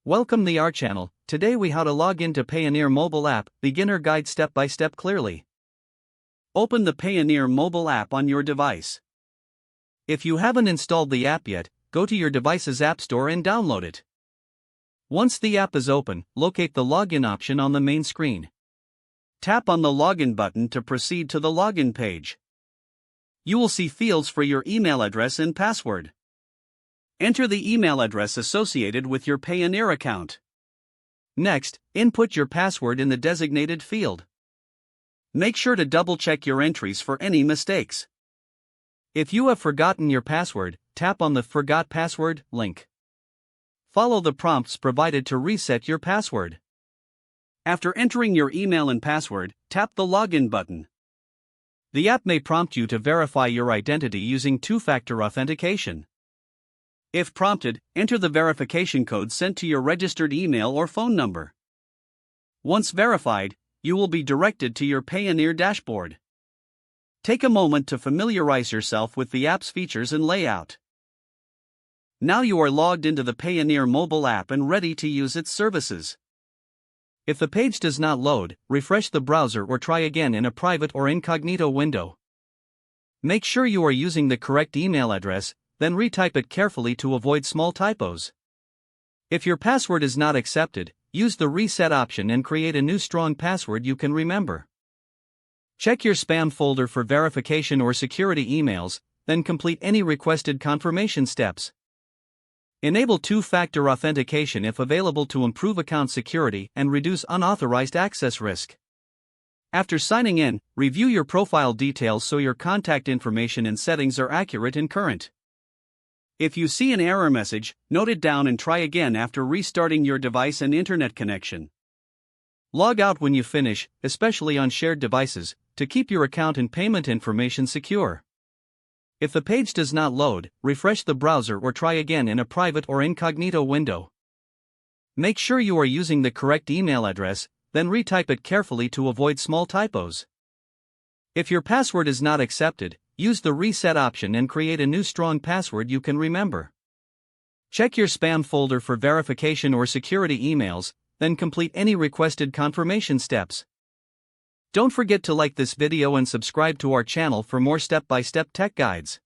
Welcome to our channel. Today we how to log into Payoneer mobile app, beginner guide step by step clearly. Open the Payoneer mobile app on your device. If you haven't installed the app yet, go to your device's app store and download it. Once the app is open, locate the login option on the main screen. Tap on the login button to proceed to the login page. You will see fields for your email address and password. Enter the email address associated with your Payoneer account. Next, input your password in the designated field. Make sure to double-check your entries for any mistakes. If you have forgotten your password, tap on the Forgot Password link. Follow the prompts provided to reset your password. After entering your email and password, tap the Login button. The app may prompt you to verify your identity using two-factor authentication. If prompted, enter the verification code sent to your registered email or phone number. Once verified, you will be directed to your Payoneer dashboard. Take a moment to familiarize yourself with the app's features and layout. Now you are logged into the Payoneer mobile app and ready to use its services. If the page does not load, refresh the browser or try again in a private or incognito window. Make sure you are using the correct email address, then retype it carefully to avoid small typos. If your password is not accepted, use the reset option and create a new strong password you can remember. Check your spam folder for verification or security emails, then complete any requested confirmation steps. Enable two-factor authentication if available to improve account security and reduce unauthorized access risk. After signing in, review your profile details so your contact information and settings are accurate and current. If you see an error message, note it down and try again after restarting your device and internet connection. Log out when you finish, especially on shared devices, to keep your account and payment information secure. If the page does not load, refresh the browser or try again in a private or incognito window. Make sure you are using the correct email address, then retype it carefully to avoid small typos. If your password is not accepted, use the reset option and create a new strong password you can remember. Check your spam folder for verification or security emails, then complete any requested confirmation steps. Don't forget to like this video and subscribe to our channel for more step-by-step tech guides.